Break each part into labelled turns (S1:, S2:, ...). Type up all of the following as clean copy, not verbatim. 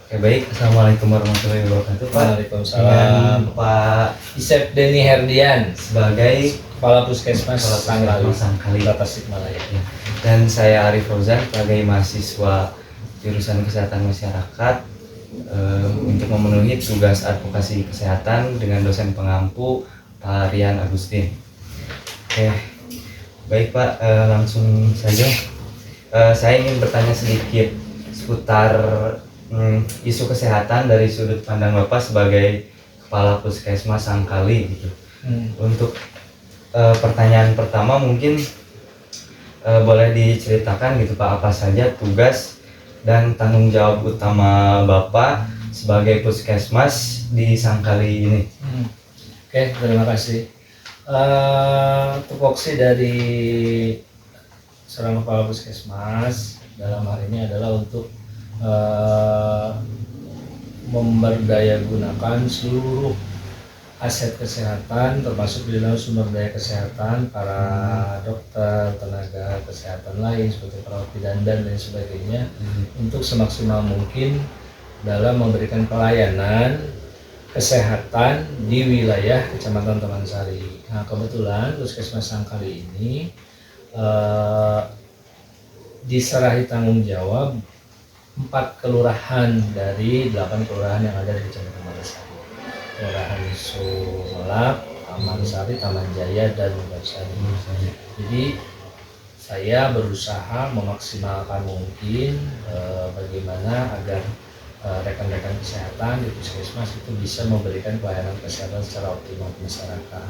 S1: Oke, baik. Assalamualaikum warahmatullahi wabarakatuh, Pak.
S2: Waalaikumsalam.
S1: Dengan Pak
S2: Isep Denny Herdian,
S1: sebagai
S2: Kepala Puskesmas Sangkali,
S1: Sangkali.
S2: Tasikmalaya.
S1: Ya. Dan saya Arif Fauzan sebagai mahasiswa jurusan Kesehatan Masyarakat untuk memenuhi tugas advokasi kesehatan dengan dosen pengampu Pak Rian Agustin. Oke, baik Pak, langsung saja. Saya ingin bertanya sedikit seputar isu kesehatan dari sudut pandang Bapak sebagai Kepala Puskesmas Sangkali gitu. Untuk pertanyaan pertama mungkin boleh diceritakan gitu Pak, apa saja tugas dan tanggung jawab utama Bapak sebagai Puskesmas di Sangkali ini.
S2: Oke, terima kasih. Tupoksi dari seorang Kepala Puskesmas dalam hal ini adalah untuk memberdayagunakan seluruh aset kesehatan, termasuk di dalam sumber daya kesehatan para dokter, tenaga kesehatan lain seperti perawat bidan dan lain sebagainya untuk semaksimal mungkin dalam memberikan pelayanan kesehatan di wilayah Kecamatan Taman Sari. Nah, kebetulan Puskesmas Sangkali ini diserahi tanggung jawab 4 kelurahan dari 8 kelurahan yang ada di Kecamatan Taman Sari. Kelurahan Sumelap, Taman Sari, Taman Jaya, dan Megarsari. Jadi saya berusaha memaksimalkan mungkin bagaimana agar rekan-rekan kesehatan di Puskesmas itu bisa memberikan pelayanan kesehatan secara optimal ke masyarakat.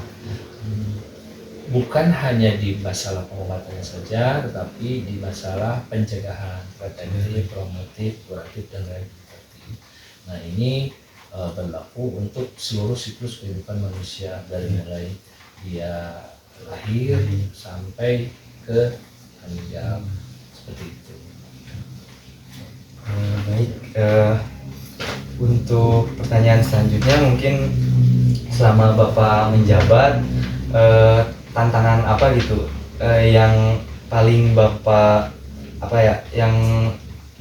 S2: Bukan hanya di masalah pengobatannya saja, tetapi di masalah pencegahan, preventif, promotif, kuratif, dan lain sebagainya. Nah, ini berlaku untuk seluruh siklus kehidupan manusia dari mulai dia lahir sampai ke meninggal, seperti itu.
S1: Baik, untuk pertanyaan selanjutnya mungkin selama Bapak menjabat tantangan apa gitu yang paling Bapak yang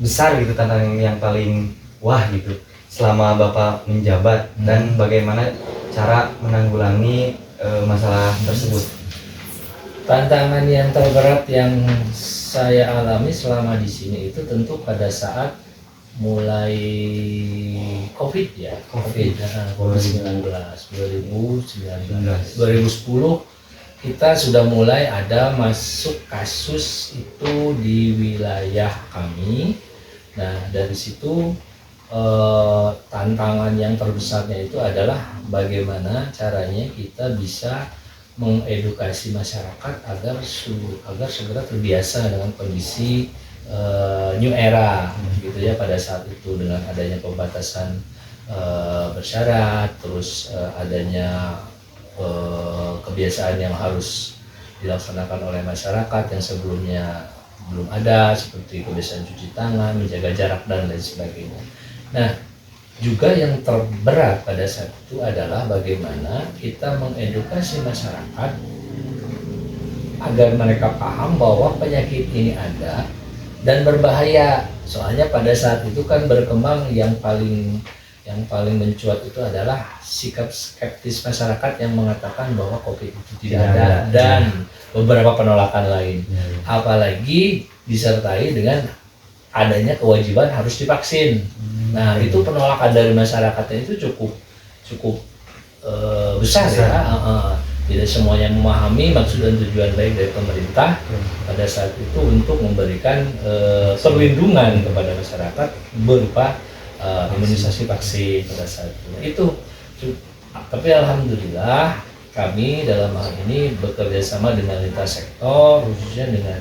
S1: besar gitu, tantangan yang paling wah gitu selama Bapak menjabat dan bagaimana cara menanggulangi masalah tersebut.
S2: Tantangan yang terberat yang saya alami selama di sini itu tentu pada saat mulai COVID ya, COVID-19 2010 kita sudah mulai ada masuk kasus itu di wilayah kami. Nah, dari situ tantangan yang terbesarnya itu adalah bagaimana caranya kita bisa mengedukasi masyarakat agar segera terbiasa dengan kondisi new era gitu ya, pada saat itu dengan adanya pembatasan bersyarat, terus adanya kebiasaan yang harus dilaksanakan oleh masyarakat yang sebelumnya belum ada, seperti kebiasaan cuci tangan, menjaga jarak, dan lain sebagainya. Nah, juga yang terberat pada saat itu adalah bagaimana kita mengedukasi masyarakat agar mereka paham bahwa penyakit ini ada dan berbahaya. Soalnya pada saat itu kan berkembang yang paling mencuat itu adalah sikap skeptis masyarakat yang mengatakan bahwa COVID itu tidak ada dan beberapa penolakan lain. Apalagi disertai dengan adanya kewajiban harus divaksin. Nah, itu penolakan dari masyarakatnya itu cukup besar ya. Tidak semuanya memahami maksud dan tujuan baik dari pemerintah pada saat itu untuk memberikan perlindungan kepada masyarakat berupa imunisasi vaksin pada saat itu. Tapi alhamdulillah kami dalam hal ini bekerja sama dengan lintas sektor, khususnya dengan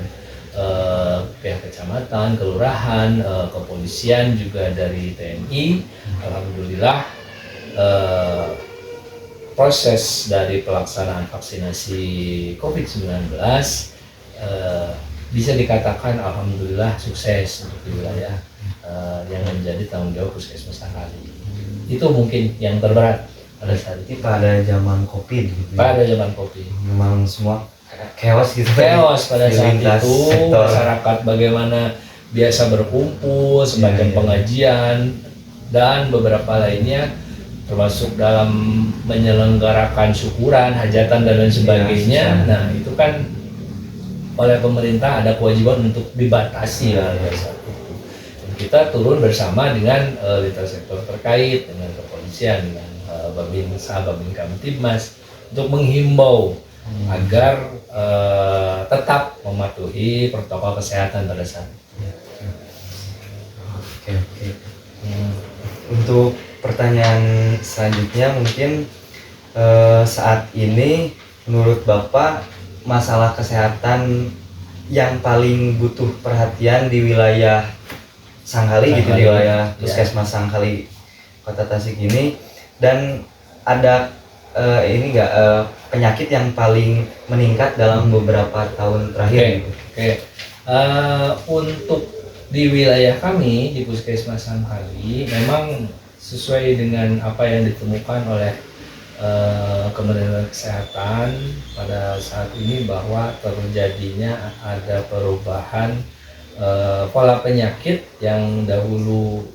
S2: pihak kecamatan, kelurahan, kepolisian, juga dari TNI. Alhamdulillah proses dari pelaksanaan vaksinasi COVID-19 bisa dikatakan alhamdulillah sukses untuk di wilayah yang menjadi tanggung jawab Puskesmas Sangkali. Itu mungkin yang terberat pada saat itu.
S1: Pada zaman COVID gitu.
S2: Pada zaman COVID.
S1: Memang semua chaos gitu.
S2: Chaos pada saat itu.
S1: Sektor.
S2: Masyarakat bagaimana biasa berkumpul, semacam pengajian, dan beberapa lainnya termasuk dalam menyelenggarakan syukuran, hajatan dan lain sebagainya. Nah, itu kan oleh pemerintah ada kewajiban untuk dibatasi lah ya saat itu. Dan kita turun bersama dengan lintas sektor terkait, dengan kepolisian, dengan Babinsa, Babin Kamtibmas untuk menghimbau agar tetap mematuhi protokol kesehatan pada saat itu.
S1: Oke. Untuk pertanyaan selanjutnya mungkin saat ini menurut Bapak masalah kesehatan yang paling butuh perhatian di wilayah Sangkali gitu, di wilayah Puskesmas Sangkali Kota Tasik ini, dan ada ini enggak penyakit yang paling meningkat dalam beberapa tahun terakhir?
S2: Untuk di wilayah kami di Puskesmas Sangkali memang sesuai dengan apa yang ditemukan oleh Kementerian Kesehatan pada saat ini, bahwa terjadinya ada perubahan pola penyakit yang dahulu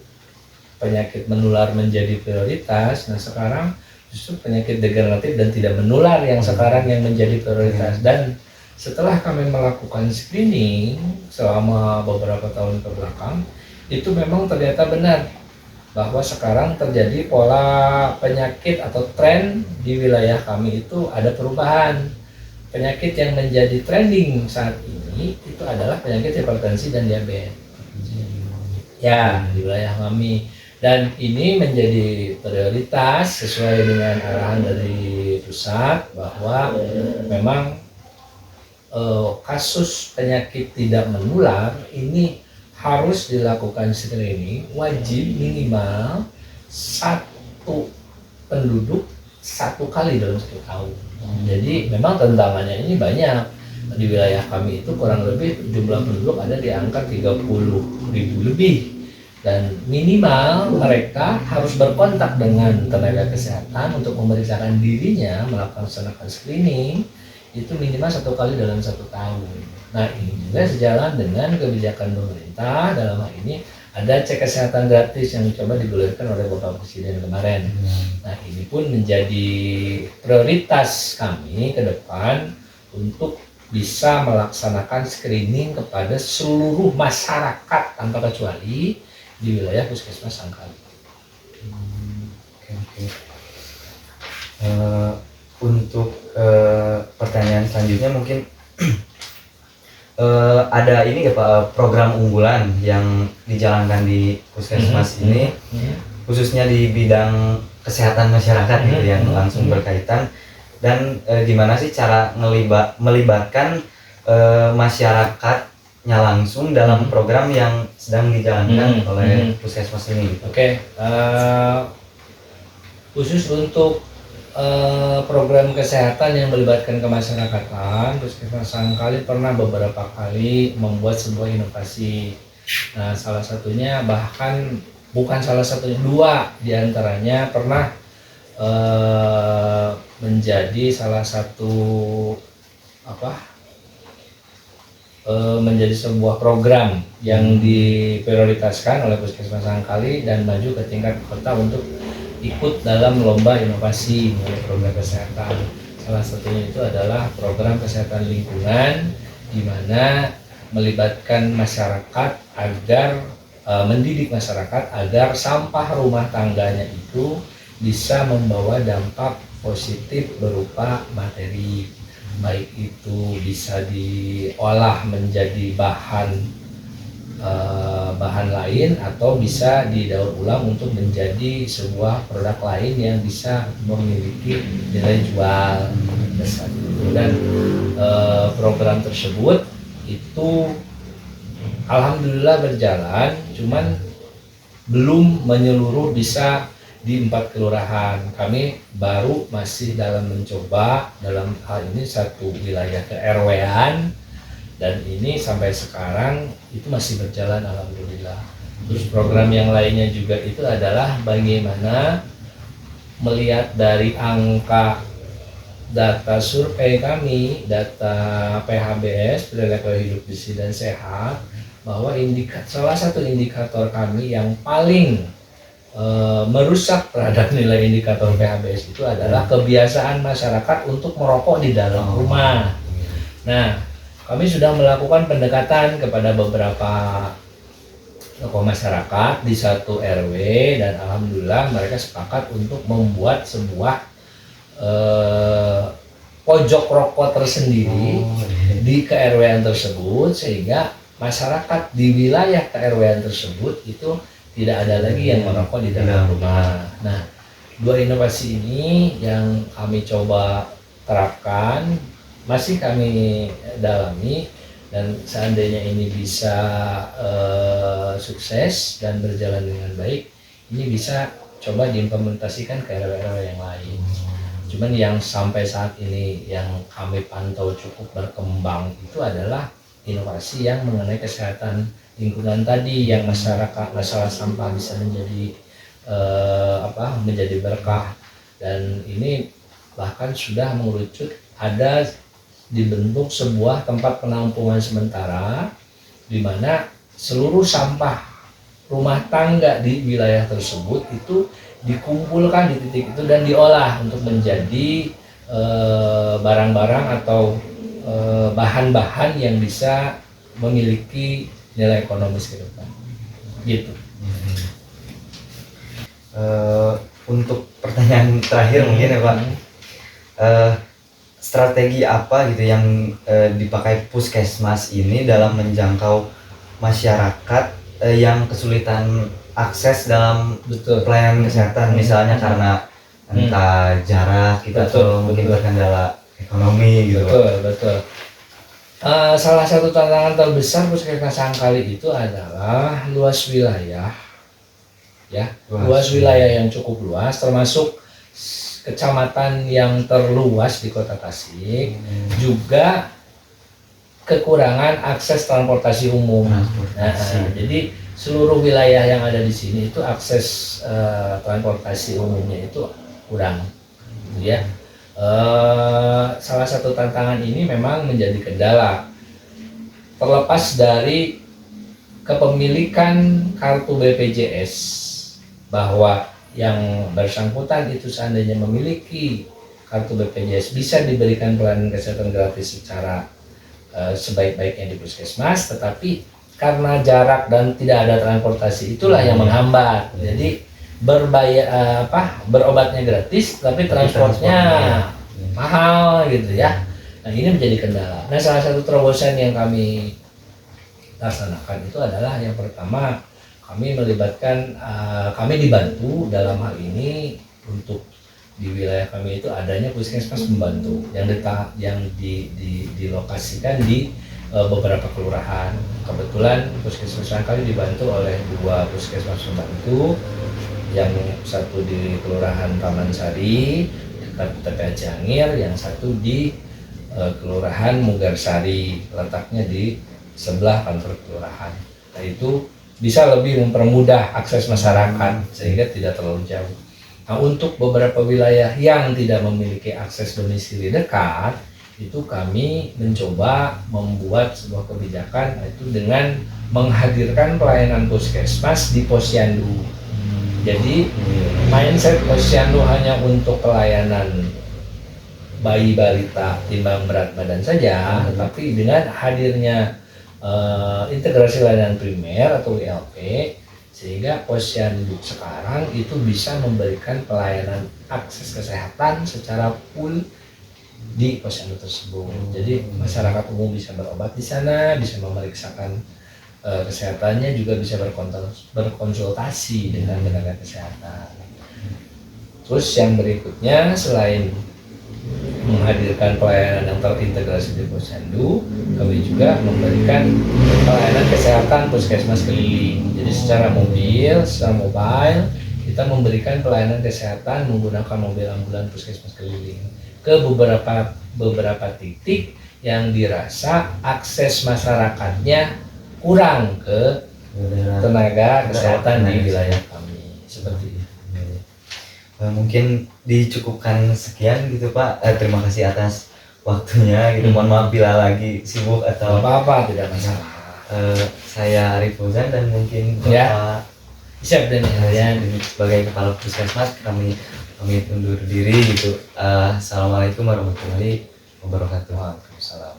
S2: penyakit menular menjadi prioritas. Nah, sekarang justru penyakit degeneratif dan tidak menular yang sekarang yang menjadi prioritas. Dan setelah kami melakukan screening selama beberapa tahun ke belakang, itu memang ternyata benar bahwa sekarang terjadi pola penyakit atau tren di wilayah kami itu ada perubahan. Penyakit yang menjadi trending saat ini itu adalah penyakit hipertensi dan diabetes ya di wilayah kami, dan ini menjadi prioritas sesuai dengan arahan dari pusat bahwa memang kasus penyakit tidak menular ini harus dilakukan screening, wajib minimal 1 penduduk 1 kali dalam 1 tahun. Jadi memang tantangannya ini banyak. Di wilayah kami itu kurang lebih jumlah penduduk ada di angka 30.000 lebih, dan minimal mereka harus berkontak dengan tenaga kesehatan untuk memeriksakan dirinya, melaksanakan screening itu minimal 1 kali dalam 1 tahun. Nah, ini juga sejalan dengan kebijakan pemerintah. Dalam hal ini ada cek kesehatan gratis yang coba digulirkan oleh Bapak Presiden kemarin. Nah, ini pun menjadi prioritas kami ke depan untuk bisa melaksanakan screening kepada seluruh masyarakat tanpa kecuali di wilayah Puskesmas Sangkali.
S1: Untuk pertanyaan selanjutnya mungkin ada ini nggak Pak, program unggulan yang dijalankan di Puskesmas ini khususnya di bidang kesehatan masyarakat gitu yang langsung berkaitan, dan gimana sih cara melibatkan masyarakatnya langsung dalam program yang sedang dijalankan oleh Puskesmas ini gitu.
S2: Khusus untuk program kesehatan yang melibatkan kemasyarakatan, Puskesmas Sangkali pernah beberapa kali membuat sebuah inovasi. Nah, salah satunya, bahkan bukan salah satunya, 2 diantaranya pernah menjadi salah satu menjadi sebuah program yang diprioritaskan oleh Puskesmas Sangkali dan maju ke tingkat kota untuk ikut dalam lomba inovasi mengenai program kesehatan. Salah satunya itu adalah program kesehatan lingkungan, di mana melibatkan masyarakat agar mendidik masyarakat agar sampah rumah tangganya itu bisa membawa dampak positif berupa materi, baik itu bisa diolah menjadi bahan lain atau bisa didaur ulang untuk menjadi sebuah produk lain yang bisa memiliki nilai jual. Dan program tersebut itu alhamdulillah berjalan, cuman belum menyeluruh bisa di 4 kelurahan. Kami baru masih dalam mencoba dalam hal ini 1 wilayah ke RW-an, dan ini sampai sekarang itu masih berjalan alhamdulillah. Terus program yang lainnya juga itu adalah bagaimana melihat dari angka data survei kami, data PHBS, perilaku hidup bersih dan sehat, bahwa salah satu indikator kami yang paling merusak terhadap nilai indikator PHBS itu adalah kebiasaan masyarakat untuk merokok di dalam rumah. Nah, kami sudah melakukan pendekatan kepada beberapa tokoh masyarakat di satu RW dan alhamdulillah mereka sepakat untuk membuat sebuah pojok rokok tersendiri di KRW tersebut, sehingga masyarakat di wilayah KRW tersebut itu tidak ada lagi yang merokok di dalam rumah. Nah, dua inovasi ini yang kami coba terapkan, masih kami dalami, dan seandainya ini bisa sukses dan berjalan dengan baik, ini bisa coba diimplementasikan ke RW-RW yang lain. Cuman yang sampai saat ini yang kami pantau cukup berkembang itu adalah inovasi yang mengenai kesehatan lingkungan tadi, yang masyarakat masalah sampah bisa menjadi menjadi berkah, dan ini bahkan sudah mengerucut ada dibentuk sebuah tempat penampungan sementara di mana seluruh sampah rumah tangga di wilayah tersebut itu dikumpulkan di titik itu dan diolah untuk menjadi barang-barang atau bahan-bahan yang bisa memiliki nilai ekonomis ke depan. Gitu.
S1: Untuk pertanyaan terakhir mungkin ya Pak, strategi apa gitu yang dipakai puskesmas ini dalam menjangkau masyarakat yang kesulitan akses dalam pelayanan kesehatan, misalnya karena entah jarak gitu atau mungkin berkendala ekonomi gitu.
S2: Betul. Salah satu tantangan terbesar puskesmas Sangkali itu adalah luas wilayah, ya, luas wilayah yang cukup luas, termasuk kecamatan yang terluas di Kota Tasik, juga kekurangan akses transportasi umum. Jadi seluruh wilayah yang ada di sini itu akses transportasi umumnya itu kurang, ya. Salah satu tantangan ini memang menjadi kendala. Terlepas dari kepemilikan kartu BPJS, bahwa yang bersangkutan itu seandainya memiliki kartu BPJS bisa diberikan pelayanan kesehatan gratis secara sebaik-baiknya di puskesmas, tetapi karena jarak dan tidak ada transportasi itulah yang menghambat. Jadi berobatnya gratis tapi transportnya mahal gitu ya. Nah, ini menjadi kendala. Nah, salah satu terobosan yang kami laksanakan itu adalah yang pertama, kami melibatkan kami dibantu dalam hal ini untuk di wilayah kami itu adanya puskesmas pembantu yang dilokasikan di beberapa kelurahan. Kebetulan puskesmas kami dibantu oleh dua puskesmas pembantu, yang satu di Kelurahan Taman Sari dekat TPA Ciangir, yang satu di Kelurahan Mugarsari, letaknya di sebelah kantor kelurahan. Nah, itu bisa lebih mempermudah akses masyarakat sehingga tidak terlalu jauh. Nah, untuk beberapa wilayah yang tidak memiliki akses domisili dekat, itu kami mencoba membuat sebuah kebijakan, yaitu dengan menghadirkan pelayanan puskesmas di posyandu. Jadi mindset posyandu hanya untuk pelayanan bayi balita timbang berat badan saja, tetapi dengan hadirnya integrasi layanan primer atau ILP, sehingga posyandu sekarang itu bisa memberikan pelayanan akses kesehatan secara full di posyandu tersebut. Jadi masyarakat umum bisa berobat di sana, bisa memeriksakan kesehatannya, juga bisa berkonsultasi dengan tenaga kesehatan. Terus yang berikutnya, selain menghadirkan pelayanan yang terintegrasi di posyandu, kami juga memberikan pelayanan kesehatan puskesmas keliling. Jadi secara mobile kita memberikan pelayanan kesehatan menggunakan mobil ambulan puskesmas keliling ke beberapa titik yang dirasa akses masyarakatnya kurang ke tenaga kesehatan di wilayah kami. Seperti itu.
S1: Mungkin dicukupkan sekian gitu Pak. Terima kasih atas waktunya gitu. Mohon maaf bila lagi sibuk atau
S2: apa-apa, tidak masalah.
S1: Saya Arif Fauzan dan mungkin
S2: Ya.
S1: Bapak
S2: Siap dan
S1: Ya, sebagai kepala puskesmas kami pamit undur diri gitu. Assalamualaikum warahmatullahi wabarakatuh.
S2: Waalaikumsalam.